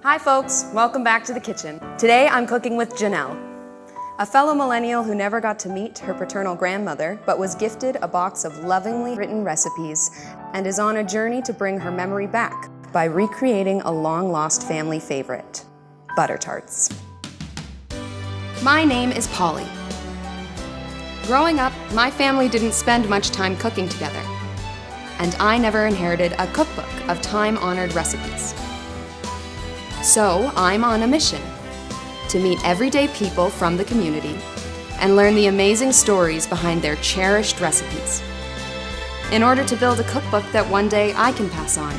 Hi folks, welcome back to the kitchen. Today I'm cooking with Janelle, a fellow millennial who never got to meet her paternal grandmother, but was gifted a box of lovingly written recipes and is on a journey to bring her memory back by recreating a long-lost family favorite, butter tarts. My name is Polly. Growing up, my family didn't spend much time cooking together, and I never inherited a cookbook of time-honored recipes. So I'm on a mission to meet everyday people from the community and learn the amazing stories behind their cherished recipes in order to build a cookbook that one day I can pass on.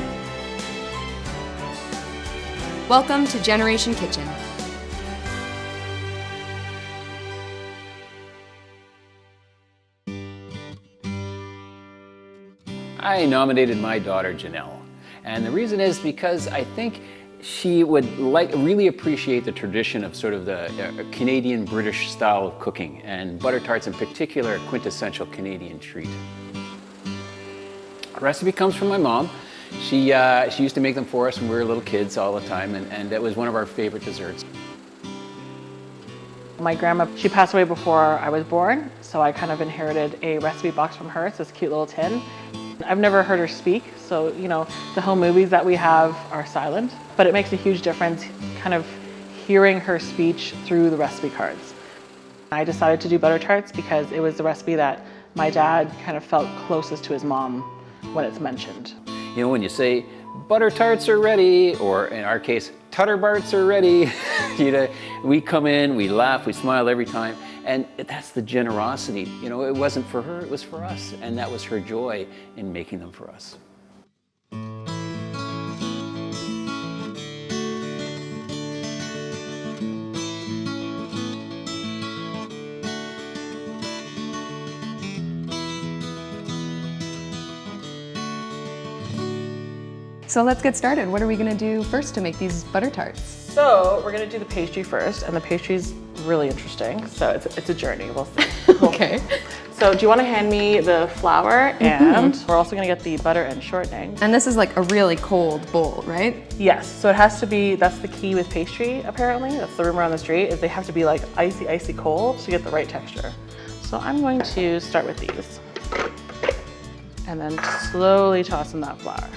Welcome to Generation Kitchen. I nominated my daughter Janelle, and the reason is because I think she would really appreciate the tradition of sort of the Canadian British style of cooking, and butter tarts in particular, a quintessential Canadian treat. The recipe comes from my mom. She used to make them for us when we were little kids all the time, and it was one of our favorite desserts. My grandma, she passed away before I was born, so I kind of inherited a recipe box from her. It's this cute little tin. I've never heard her speak, so the home movies that we have are silent, but it makes a huge difference kind of hearing her speech through the recipe cards. I decided to do butter tarts because it was the recipe that my dad kind of felt closest to his mom when it's mentioned. You know, when you say butter tarts are ready, or in our case, Tutter Barts are ready, we come in, we laugh, we smile every time. And that's the generosity. It wasn't for her, it was for us. And that was her joy in making them for us. So let's get started. What are we gonna do first to make these butter tarts? So we're gonna do the pastry first, and the pastry's really interesting. So it's a journey, we'll see. Okay. So do you wanna hand me the flour, and we're also gonna get the butter and shortening. And this is like a really cold bowl, right? Yes, so it has to be, that's the key with pastry apparently. That's the rumor on the street, is they have to be like icy, icy cold to get the right texture. So I'm going to start with these. And then slowly toss in that flour.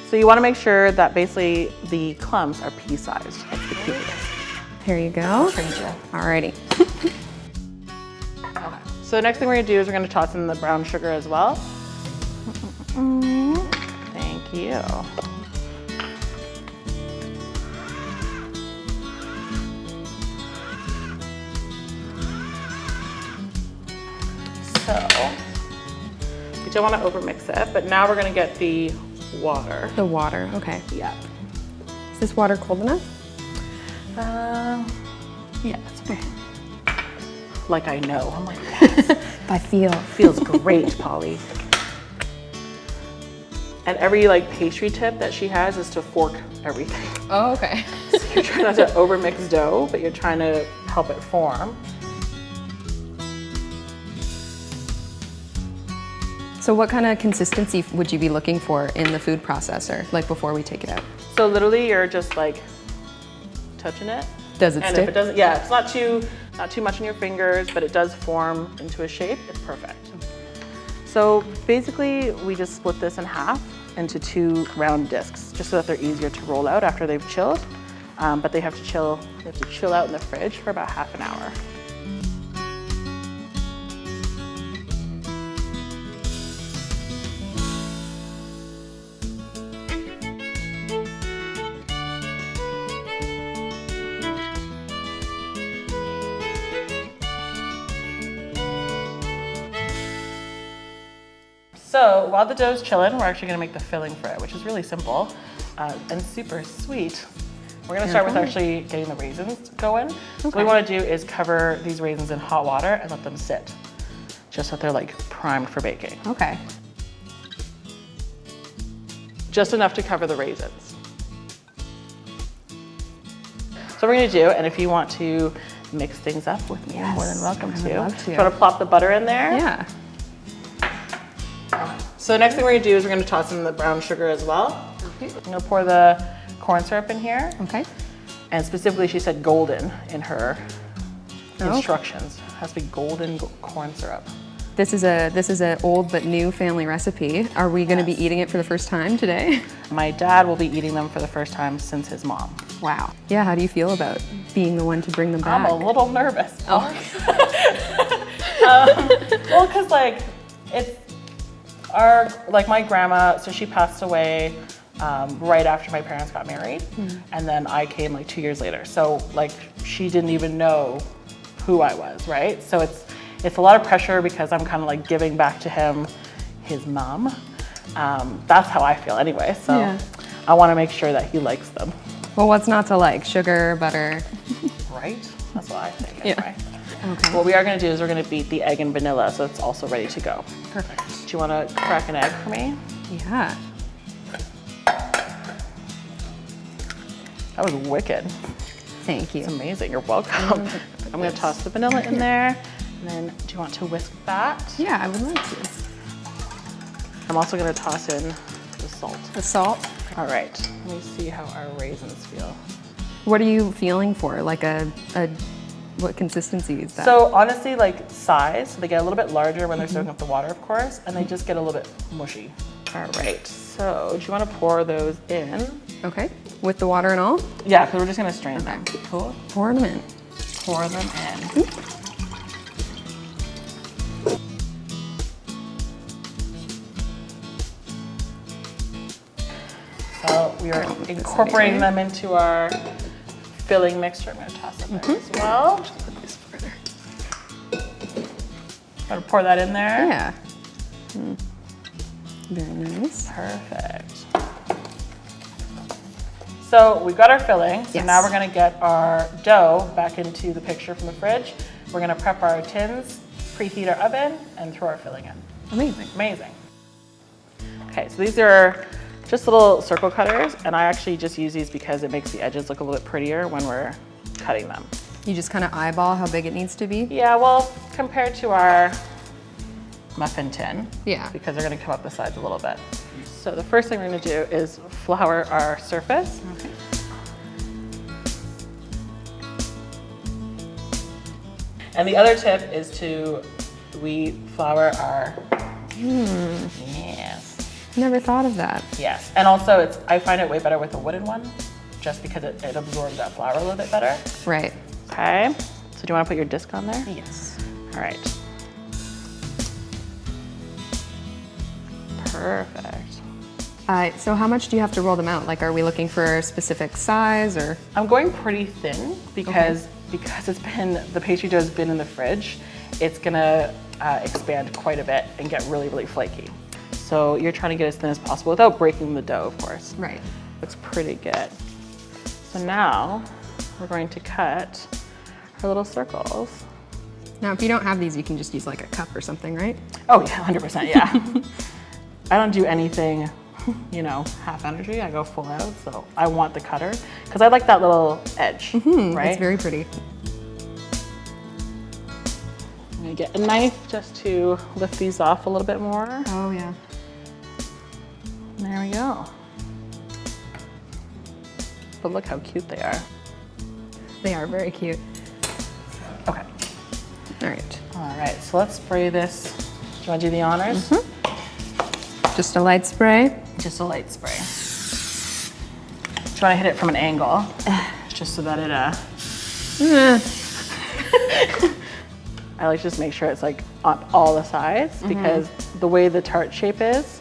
So you want to make sure that basically the clumps are pea-sized. That's the key. Here you go. Alrighty. Okay. So the next thing we're going to do is we're going to toss in the brown sugar as well. Thank you. So we don't want to overmix it, but now we're going to get the water. The water, okay. Yeah. Is this water cold enough? Yeah, it's okay. Like I know. I'm like, yes. I feel. Feels great, Polly. And every pastry tip that she has is to fork everything. Oh, okay. So you're trying not to overmix dough, but you're trying to help it form. So what kind of consistency would you be looking for in the food processor, before we take it out? So literally you're just touching it. Does it and stick? If it doesn't, yeah, it's not too much in your fingers, but it does form into a shape. It's perfect. So basically we just split this in half into 2 round discs, just so that they're easier to roll out after they've chilled. But they have to chill out in the fridge for about half an hour. So while the dough's chilling, we're actually gonna make the filling for it, which is really simple and super sweet. We're gonna start with actually getting the raisins going. Okay. So what we wanna do is cover these raisins in hot water and let them sit, just so that they're primed for baking. Okay. Just enough to cover the raisins. So we're gonna do, and if you want to mix things up with me, you're more than welcome to. I would love to. Do you wanna plop the butter in there? Yeah. So the next thing we're gonna do is we're gonna toss in the brown sugar as well. I'm gonna pour the corn syrup in here. Okay. And specifically, she said golden in her instructions. It has to be golden corn syrup. This is a old but new family recipe. Are we going to be eating it for the first time today? My dad will be eating them for the first time since his mom. Wow. Yeah, how do you feel about being the one to bring them back? I'm a little nervous. Oh. Well, because like it's my grandma, so she passed away right after my parents got married, and then I came like 2 years later. So like she didn't even know who I was, right? So it's a lot of pressure because I'm kind of like giving back to him his mom. That's how I feel anyway. So I want to make sure that he likes them. Well, what's not to like? Sugar, butter. Right? That's what I think. Yeah. Anyway. Okay. What we are going to do is we're going to beat the egg and vanilla, so it's also ready to go. Perfect. Do you want to crack an egg for me? Yeah. That was wicked. Thank you. It's amazing. You're welcome. I'm going to toss the vanilla in there. And then do you want to whisk that? Yeah, I would love to. I'm also going to toss in the salt. The salt. All right. Let me see how our raisins feel. What are you feeling for? Like what consistency is that? So honestly, like size, they get a little bit larger when they're soaking up the water, of course, and they just get a little bit mushy. All right. So do you want to pour those in? Okay. With the water and all? Yeah, because we're just going to strain them. Cool. Pour them in. Pour them in. So we are incorporating them into our filling mixture. I'm going to toss it there as well. Put this further. I'm going to pour that in there. Yeah. Very nice. Perfect. So we've got our filling. So now we're going to get our dough back into the picture from the fridge. We're going to prep our tins, preheat our oven, and throw our filling in. Amazing. Amazing. Okay, so these are just little circle cutters, and I actually just use these because it makes the edges look a little bit prettier when we're cutting them. You just kind of eyeball how big it needs to be? Yeah, well, compared to our muffin tin, Yeah. because they're gonna come up the sides a little bit. So the first thing we're gonna do is flour our surface. Okay. And the other tip is we flour our, yes. Never thought of that. Yes, and also I find it way better with a wooden one, just because it absorbs that flour a little bit better. Right. Okay, so do you want to put your disc on there? Yes. All right. Perfect. So how much do you have to roll them out? Like, are we looking for a specific size or? I'm going pretty thin because the pastry dough has been in the fridge, it's gonna expand quite a bit and get really, really flaky. So you're trying to get as thin as possible without breaking the dough, of course. Right. Looks pretty good. So now we're going to cut our little circles. Now, if you don't have these, you can just use like a cup or something, right? Oh yeah, 100%, yeah. I don't do anything, half energy. I go full out, so I want the cutter because I like that little edge, right? It's very pretty. I'm gonna get a knife just to lift these off a little bit more. Oh yeah. There we go. But look how cute they are. They are very cute. Okay. All right. All right, so let's spray this. Do you want to do the honors? Just a light spray. Just a light spray. Do you want to hit it from an angle? Just so that it, I like to just make sure it's like on all the sides because the way the tart shape is,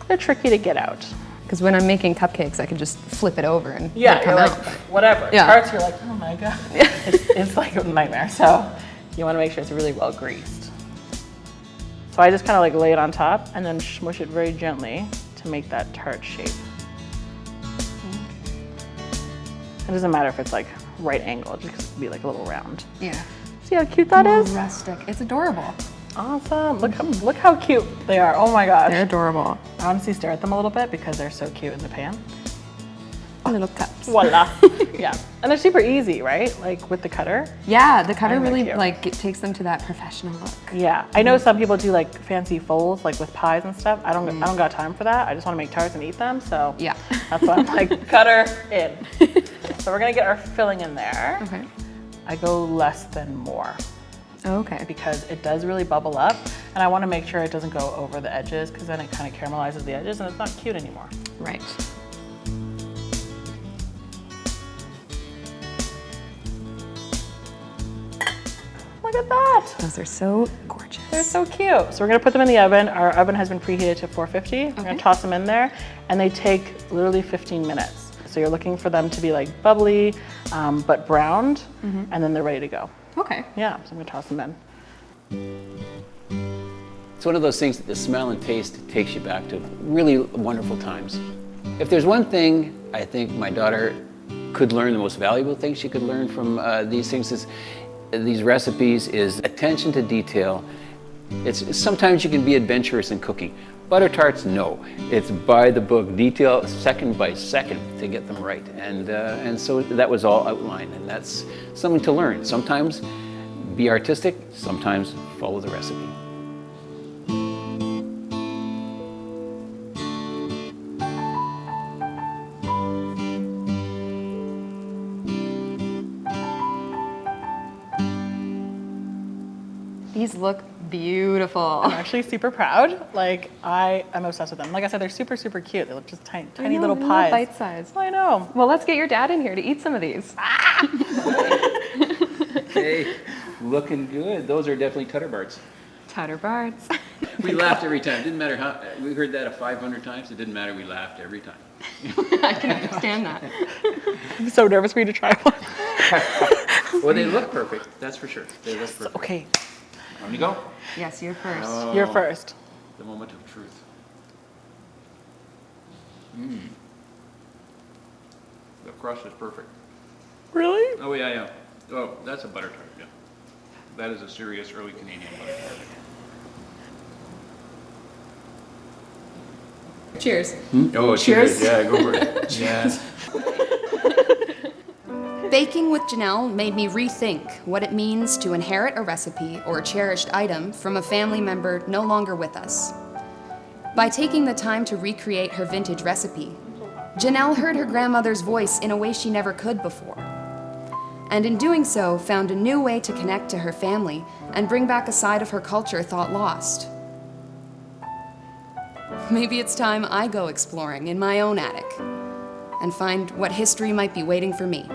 they're tricky to get out. Because when I'm making cupcakes, I can just flip it over and Yeah, they come you're out. like, whatever. Yeah. Tarts, you're like, oh my God. It's like a nightmare. So you want to make sure it's really well greased. So I just kind of like lay it on top and then smush it very gently to make that tart shape. It doesn't matter if it's like right angle, it just be like a little round. Yeah. See how cute that is? Rustic. It's adorable. Awesome. Look how cute they are. Oh my gosh. They're adorable. I honestly stare at them a little bit because they're so cute in the pan. Little cups. Voila. Yeah. And they're super easy, right? Like with the cutter. Yeah, the cutter And they're really cute. it takes them to that professional look. Yeah. I know some people do like fancy folds like with pies and stuff. I don't got time for that. I just want to make tarts and eat them. So Yeah. That's why I'm like, cut her in. So we're gonna get our filling in there. Okay. I go less than more Okay. because it does really bubble up, and I wanna make sure it doesn't go over the edges because then it kind of caramelizes the edges and it's not cute anymore. Right. Look at that. Those are so gorgeous. They're so cute. So we're gonna put them in the oven. Our oven has been preheated to 450. We're gonna toss them in there, and they take literally 15 minutes. So you're looking for them to be like bubbly, but browned, and then they're ready to go. Okay. Yeah, so I'm gonna toss them in. It's one of those things that the smell and taste takes you back to really wonderful times. If there's one thing I think my daughter could learn, the most valuable thing she could learn from these things is, these recipes, is attention to detail. Sometimes you can be adventurous in cooking. Butter tarts, no. It's by the book, detail second by second to get them right. And so that was all outlined, and that's something to learn. Sometimes be artistic, sometimes follow the recipe. These look beautiful. I'm actually super proud. Like, I am obsessed with them. Like I said, they're super, super cute. They look just tiny little pies. Bite size. I know. Well, let's get your dad in here to eat some of these. Hey, looking good. Those are definitely Tutter Barts. Tutter Barts. We laughed every time. Didn't matter how, we heard that 500 times. It didn't matter, we laughed every time. I can understand that. I'm so nervous for you to try one. Well, they look perfect, that's for sure. They look perfect. Okay, On you go. Yes, you're first. Oh, you're first. The moment of truth. The crust is perfect. Really? Oh, yeah, yeah. Oh, that's a butter tart, yeah. That is a serious early Canadian butter tart. Cheers. Oh, Cheers. Yeah, go for it. Yeah. Baking with Janelle made me rethink what it means to inherit a recipe or a cherished item from a family member no longer with us. By taking the time to recreate her vintage recipe, Janelle heard her grandmother's voice in a way she never could before. And in doing so, found a new way to connect to her family and bring back a side of her culture thought lost. Maybe it's time I go exploring in my own attic and find what history might be waiting for me.